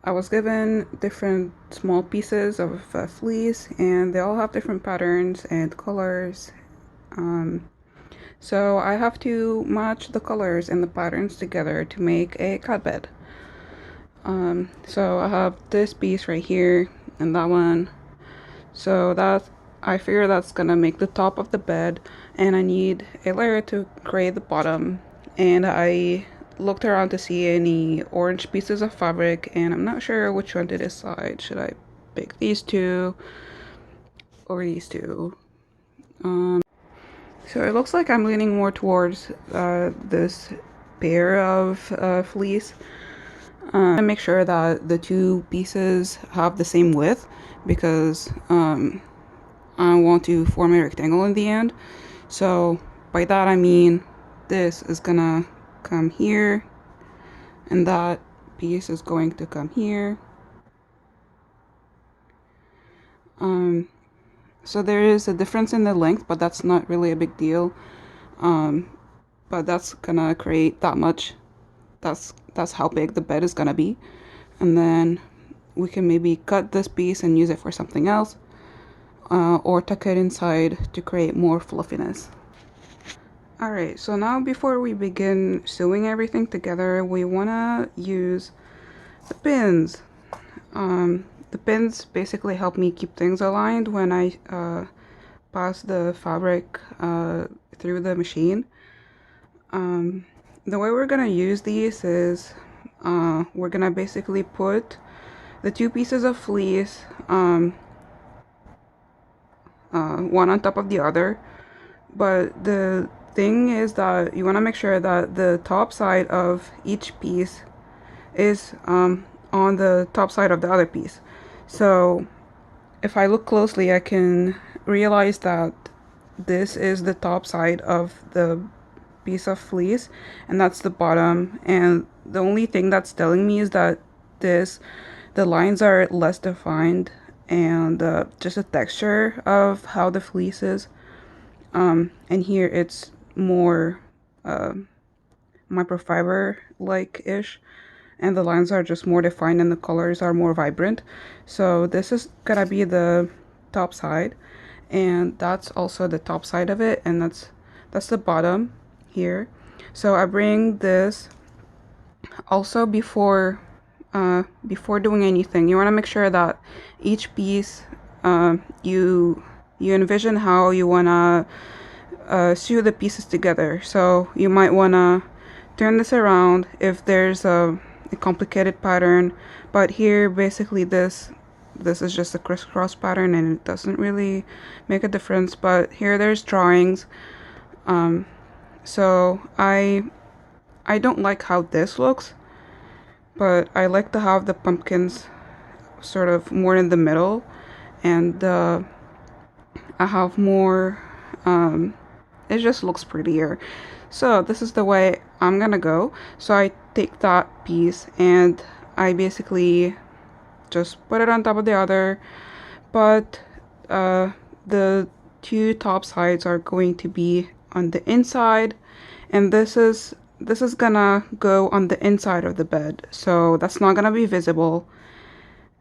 I was given different small pieces of fleece, and they all have different patterns and colors. Um, so I have to match the colors and the patterns together to make a cat bed. So I have this piece right here and that one. So that I figure that's gonna make the top of the bed, and I need a layer to create the bottom. And I looked around to see any orange pieces of fabric, and I'm not sure which one to decide. Should I pick these two or these two? So it looks like I'm leaning more towards this pair of fleece. I make sure that the two pieces have the same width because I want to form a rectangle in the end. So by that I mean this is gonna come here and that piece is going to come here. So there is a difference in the length, but that's not really a big deal. But that's gonna create that much. That's how big the bed is gonna be. And then we can maybe cut this piece and use it for something else, or tuck it inside to create more fluffiness. Alright, so now before we begin sewing everything together, we want to use the pins. The pins basically help me keep things aligned when I pass the fabric through the machine. The way we're going to use these is we're going to basically put the two pieces of fleece one on top of the other, but the thing is that you want to make sure that the top side of each piece is on the top side of the other piece. So if I look closely, I can realize that this is the top side of the piece of fleece and that's the bottom, and the only thing that's telling me is that the lines are less defined, and just the texture of how the fleece is. And here it's more microfiber like ish, and the lines are just more defined and the colors are more vibrant. So this is gonna be the top side, and that's also the top side of it, and that's the bottom here. So I bring this also before doing anything. You want to make sure that each piece you envision how you want to sew the pieces together. So you might want to turn this around if there's a complicated pattern, but here basically this is just a crisscross pattern and it doesn't really make a difference. But here there's drawings, so I don't like how this looks, but I like to have the pumpkins sort of more in the middle, and I have more it just looks prettier. So this is the way I'm gonna go. So I take that piece and I basically just put it on top of the other, but the two top sides are going to be on the inside, and this is gonna go on the inside of the bed, so that's not gonna be visible.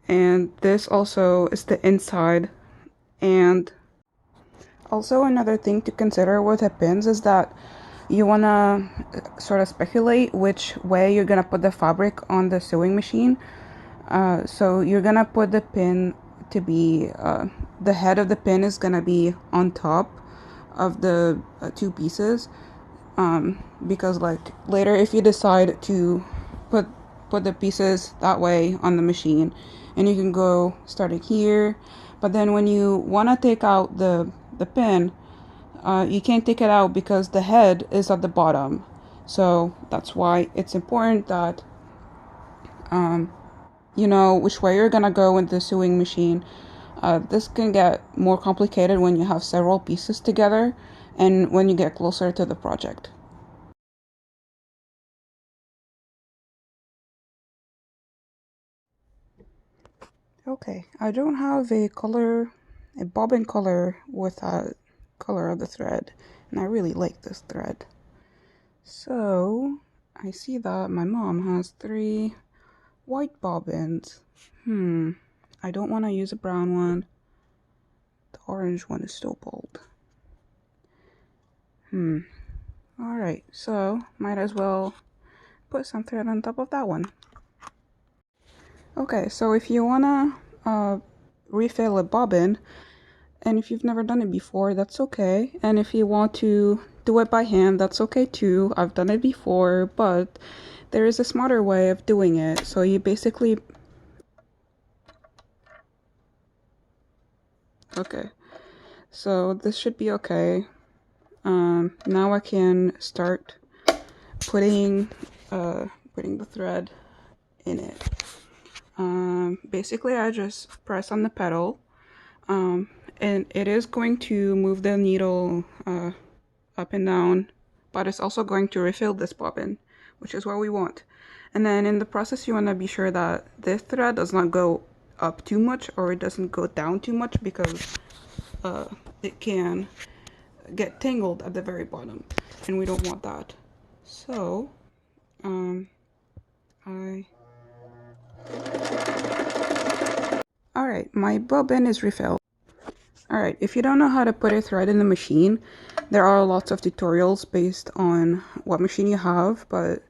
And this also is the inside. And also another thing to consider with the pins is that you want to sort of speculate which way you're gonna put the fabric on the sewing machine. So you're gonna put the pin to be the head of the pin is gonna be on top of the two pieces, because like later if you decide to put the pieces that way on the machine, and you can go starting here, but then when you want to take out the pin, you can't take it out because the head is at the bottom. So that's why it's important that you know which way you're gonna go with the sewing machine. This can get more complicated when you have several pieces together and when you get closer to the project. Okay, I don't have a bobbin color with a color of the thread, and I really like this thread. So I see that my mom has 3 white bobbins. I don't want to use a brown one. The orange one is still bold. Alright, so might as well put some thread on top of that one. Okay, so if you wanna refill a bobbin, and if you've never done it before, that's okay. And if you want to do it by hand, that's okay too. I've done it before, but there is a smarter way of doing it. So you basically... Okay, so this should be okay. Now I can start putting the thread in it. Basically I just press on the pedal, and it is going to move the needle up and down, but it's also going to refill this bobbin, which is what we want. And then in the process you want to be sure that this thread does not go up too much or it doesn't go down too much, because it can get tangled at the very bottom and we don't want that. So alright, my bobbin is refilled. Alright, if you don't know how to put a thread in the machine, there are lots of tutorials based on what machine you have, but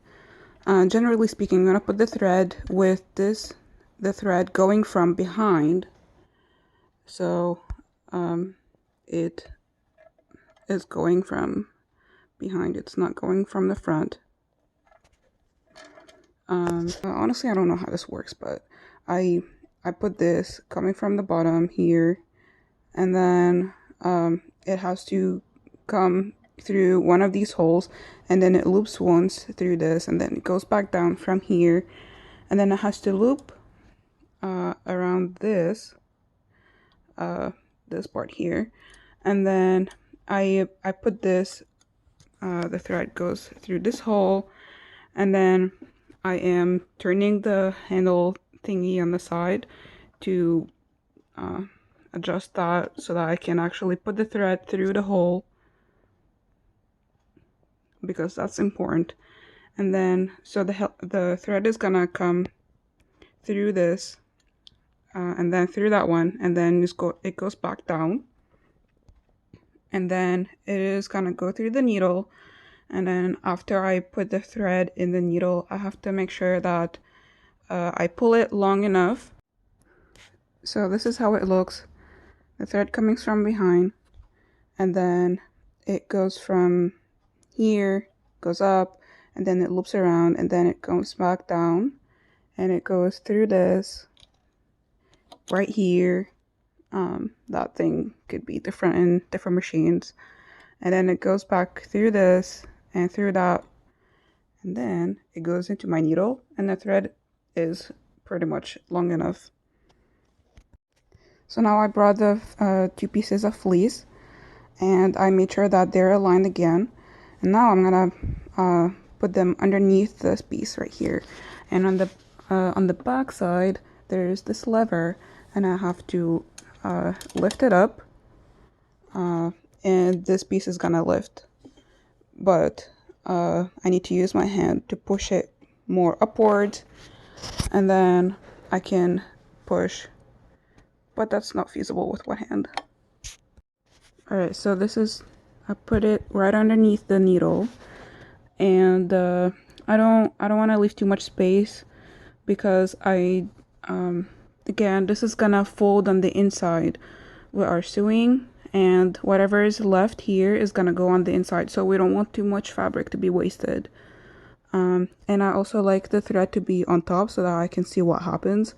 generally speaking, I'm going to put the thread with the thread going from behind. So it is going from behind, it's not going from the front. Honestly, I don't know how this works, but I put this coming from the bottom here, and then it has to come through one of these holes, and then it loops once through this, and then it goes back down from here, and then it has to loop around this this part here, and then I put this the thread goes through this hole, and then I am turning the handle thingy on the side to adjust that so that I can actually put the thread through the hole, because that's important. And then so the thread is gonna come through this and then through that one, and then it goes back down, and then it is gonna go through the needle. And then after I put the thread in the needle, I have to make sure that I pull it long enough. So this is how it looks. The thread coming from behind, and then it goes from here, goes up, and then it loops around, and then it goes back down, and it goes through this right here. That thing could be different in different machines. And then it goes back through this and through that, and then it goes into my needle, and the thread is pretty much long enough. So now I brought the two pieces of fleece, and I made sure that they're aligned again, and now I'm gonna put them underneath this piece right here. And on the back side there's this lever, and I have to lift it up, and this piece is gonna lift, but I need to use my hand to push it more upward, and then I can push, but that's not feasible with one hand. Alright, so this is, I put it right underneath the needle, and I don't want to leave too much space, because again, this is gonna fold on the inside with our sewing, and whatever is left here is gonna go on the inside, so we don't want too much fabric to be wasted. And I also like the thread to be on top so that I can see what happens.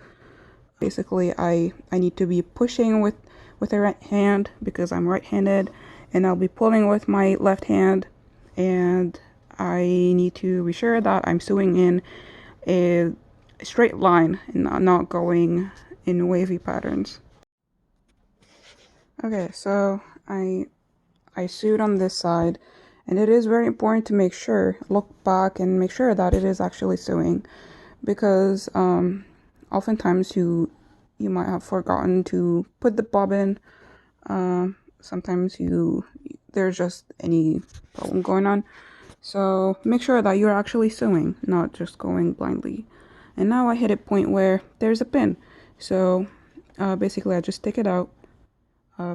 Basically, I need to be pushing with the right hand because I'm right-handed, and I'll be pulling with my left hand, and I need to be sure that I'm sewing in a straight line and not going in wavy patterns. Okay, so I sewed on this side, and it is very important to make sure, look back and make sure that it is actually sewing, because oftentimes you might have forgotten to put the bobbin. Sometimes there's just any problem going on, so make sure that you're actually sewing, not just going blindly. And now I hit a point where there's a pin. So basically I just take it out,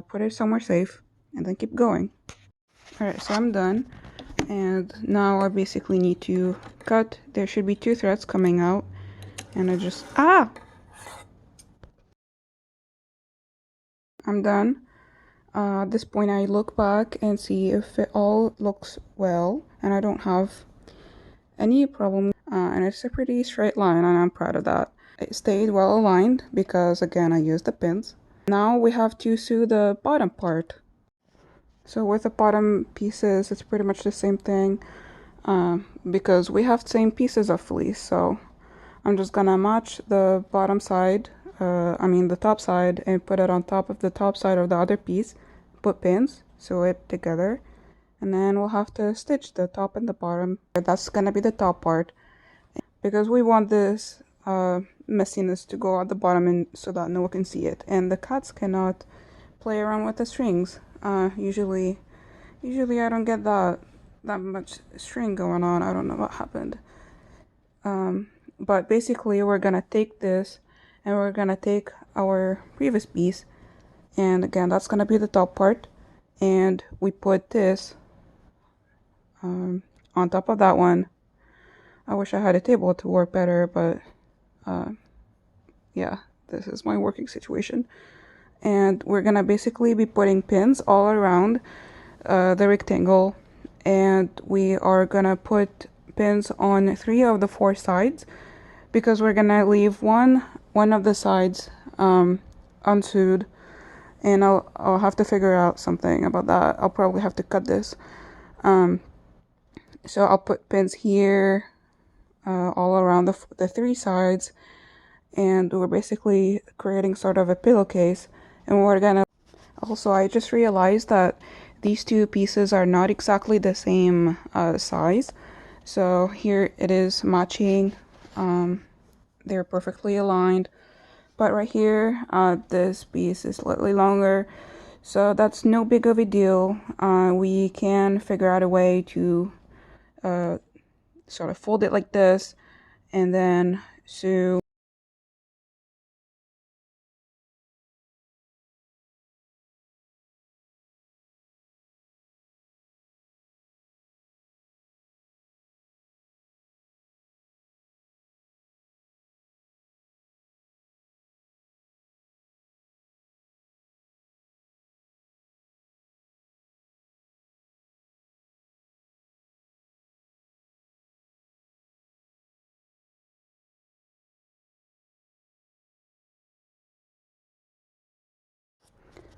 put it somewhere safe, and then keep going. Alright, so I'm done. And now I basically need to cut. There should be 2 threads coming out. And I just, I'm done. At this point I look back and see if it all looks well and I don't have any problem. And it's a pretty straight line and I'm proud of that. It stayed well aligned because again I used the pins. Now we have to sew the bottom part. So with the bottom pieces it's pretty much the same thing because we have the same pieces of fleece. So I'm just gonna match the bottom side, the top side, and put it on top of the top side of the other piece, put pins, sew it together, and then we'll have to stitch the top and the bottom. That's gonna be the top part because we want this messiness to go at the bottom and so that no one can see it, and the cats cannot play around with the strings. Usually I don't get that much string going on. I don't know what happened. But basically we're gonna take this and we're gonna take our previous piece, and again that's gonna be the top part, and we put this on top of that one. I wish I had a table to work better, but yeah, this is my working situation. And we're gonna basically be putting pins all around the rectangle, and we are gonna put pins on 3 of the 4 sides because we're gonna leave one of the sides unsewed, and I'll have to figure out something about that. I'll probably have to cut this. So I'll put pins here all around the 3 sides, and we're basically creating sort of a pillowcase. And we're gonna also, I just realized that these 2 pieces are not exactly the same size, so here it is matching. They're perfectly aligned, but right here this piece is slightly longer, so that's no big of a deal. We can figure out a way to sort of fold it like this and then sew.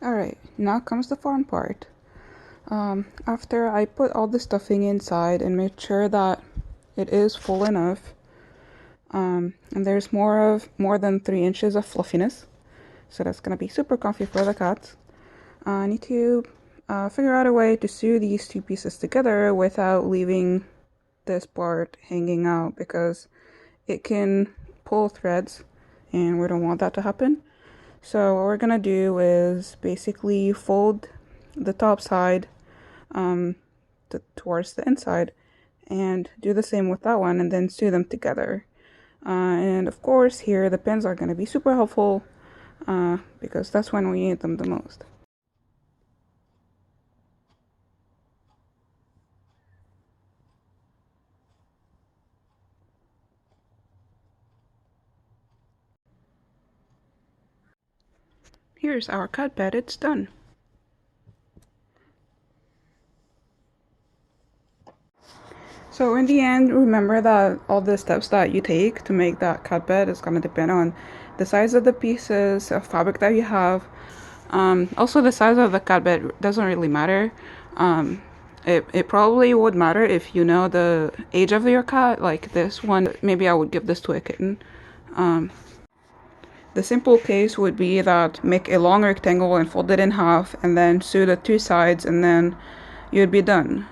Alright, now comes the fun part. After I put all the stuffing inside and made sure that it is full enough, and there's more than 3 inches of fluffiness, so that's gonna be super comfy for the cats. I need to figure out a way to sew these 2 pieces together without leaving this part hanging out because it can pull threads and we don't want that to happen. So what we're gonna do is basically fold the top side towards the inside and do the same with that one, and then sew them together. And of course here the pins are gonna be super helpful because that's when we need them the most. Here's our cat bed, it's done. So in the end, remember that all the steps that you take to make that cat bed is going to depend on the size of the pieces of fabric that you have. Also, the size of the cat bed doesn't really matter. It probably would matter if you know the age of your cat. Like this one, maybe I would give this to a kitten. The simple case would be that make a long rectangle and fold it in half and then sew the 2 sides and then you'd be done.